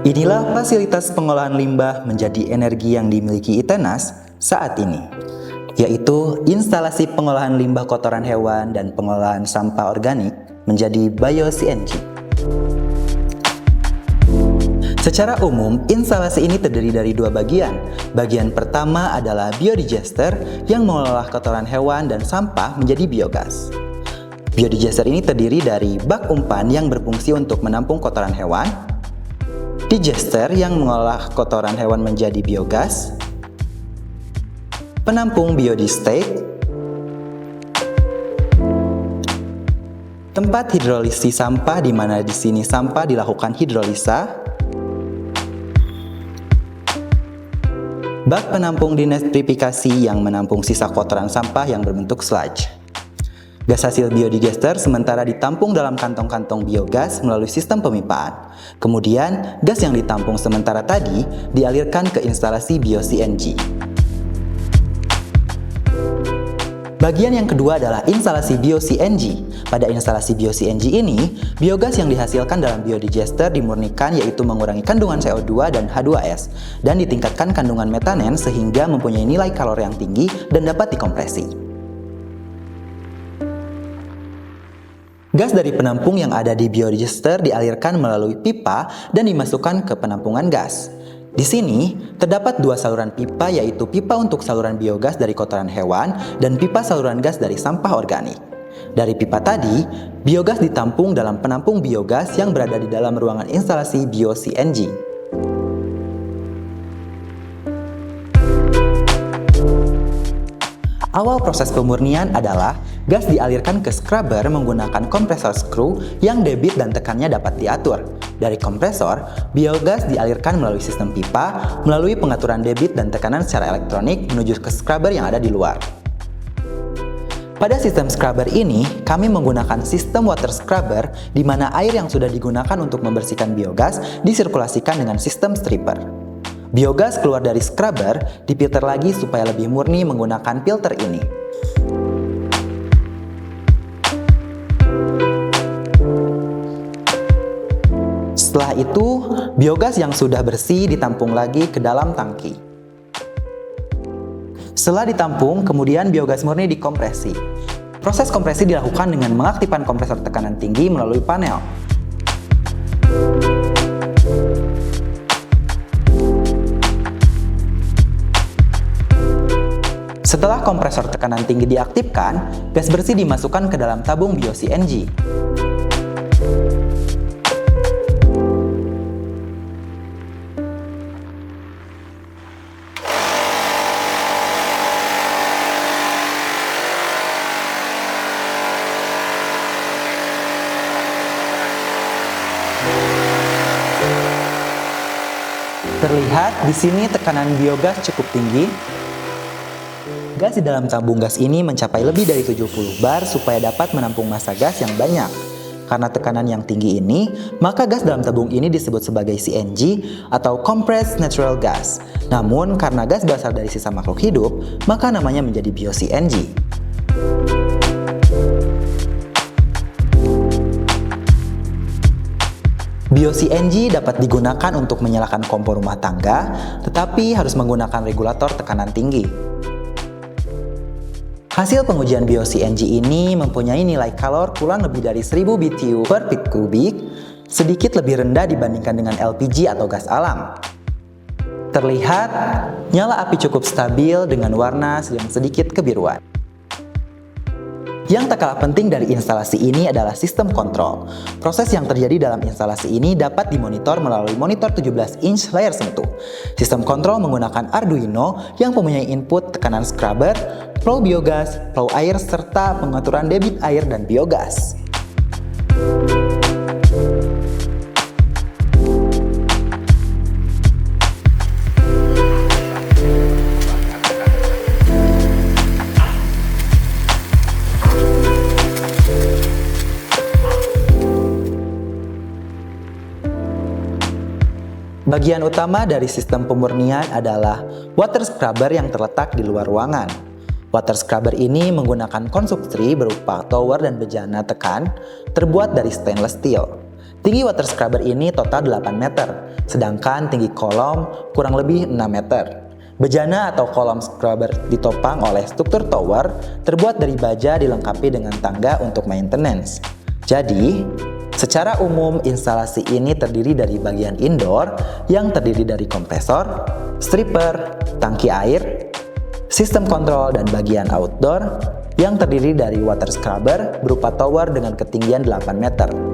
Inilah fasilitas pengolahan limbah menjadi energi yang dimiliki ITENAS saat ini, yaitu instalasi pengolahan limbah kotoran hewan dan pengolahan sampah organik menjadi bio-CNG. Secara umum, instalasi ini terdiri dari dua bagian. Bagian pertama adalah biodigester yang mengolah kotoran hewan dan sampah menjadi biogas. Biodigester ini terdiri dari bak umpan yang berfungsi untuk menampung kotoran hewan, digester yang mengolah kotoran hewan menjadi biogas, penampung biodiestate, tempat hidrolisis sampah di mana di sini sampah dilakukan hidrolisa, bak penampung denitrifikasi yang menampung sisa kotoran sampah yang berbentuk sludge. Gas hasil biodigester sementara ditampung dalam kantong-kantong biogas melalui sistem pemipaan. Kemudian, gas yang ditampung sementara tadi dialirkan ke instalasi bio-CNG. Bagian yang kedua adalah instalasi bio-CNG. Pada instalasi bio-CNG ini, biogas yang dihasilkan dalam biodigester dimurnikan yaitu mengurangi kandungan CO2 dan H2S dan ditingkatkan kandungan metanen sehingga mempunyai nilai kalori yang tinggi dan dapat dikompresi. Gas dari penampung yang ada di biodigester dialirkan melalui pipa dan dimasukkan ke penampungan gas. Di sini, terdapat dua saluran pipa yaitu pipa untuk saluran biogas dari kotoran hewan dan pipa saluran gas dari sampah organik. Dari pipa tadi, biogas ditampung dalam penampung biogas yang berada di dalam ruangan instalasi bio-CNG. Awal proses pemurnian adalah gas dialirkan ke scrubber menggunakan kompresor screw yang debit dan tekannya dapat diatur. Dari kompresor, biogas dialirkan melalui sistem pipa, melalui pengaturan debit dan tekanan secara elektronik menuju ke scrubber yang ada di luar. Pada sistem scrubber ini, kami menggunakan sistem water scrubber di mana air yang sudah digunakan untuk membersihkan biogas disirkulasikan dengan sistem stripper. Biogas keluar dari scrubber difilter lagi supaya lebih murni menggunakan filter ini. Setelah itu, biogas yang sudah bersih ditampung lagi ke dalam tangki. Setelah ditampung, kemudian biogas murni dikompresi. Proses kompresi dilakukan dengan mengaktifkan kompresor tekanan tinggi melalui panel. Setelah kompresor tekanan tinggi diaktifkan, gas bersih dimasukkan ke dalam tabung bio-CNG. Terlihat di sini tekanan biogas cukup tinggi. Gas di dalam tabung gas ini mencapai lebih dari 70 bar supaya dapat menampung massa gas yang banyak. Karena tekanan yang tinggi ini, maka gas dalam tabung ini disebut sebagai CNG atau Compressed Natural Gas. Namun, karena gas berasal dari sisa makhluk hidup, maka namanya menjadi bio-CNG. Bio-CNG dapat digunakan untuk menyalakan kompor rumah tangga, tetapi harus menggunakan regulator tekanan tinggi. Hasil pengujian bio-CNG ini mempunyai nilai kalor kurang lebih dari 1000 BTU per feet kubik, sedikit lebih rendah dibandingkan dengan LPG atau gas alam. Terlihat, nyala api cukup stabil dengan warna yang sedikit kebiruan. Yang tak kalah penting dari instalasi ini adalah sistem kontrol. Proses yang terjadi dalam instalasi ini dapat dimonitor melalui monitor 17-inch layar sentuh. Sistem kontrol menggunakan Arduino yang mempunyai input tekanan scrubber, flow biogas, flow air, serta pengaturan debit air dan biogas. Bagian utama dari sistem pemurnian adalah water scrubber yang terletak di luar ruangan. Water scrubber ini menggunakan konstruksi berupa tower dan bejana tekan terbuat dari stainless steel. Tinggi water scrubber ini total 8 meter, sedangkan tinggi kolom kurang lebih 6 meter. Bejana atau kolom scrubber ditopang oleh struktur tower terbuat dari baja dilengkapi dengan tangga untuk maintenance. Jadi, secara umum instalasi ini terdiri dari bagian indoor yang terdiri dari kompresor, stripper, tangki air, sistem kontrol, dan bagian outdoor yang terdiri dari water scrubber berupa tower dengan ketinggian 8 meter.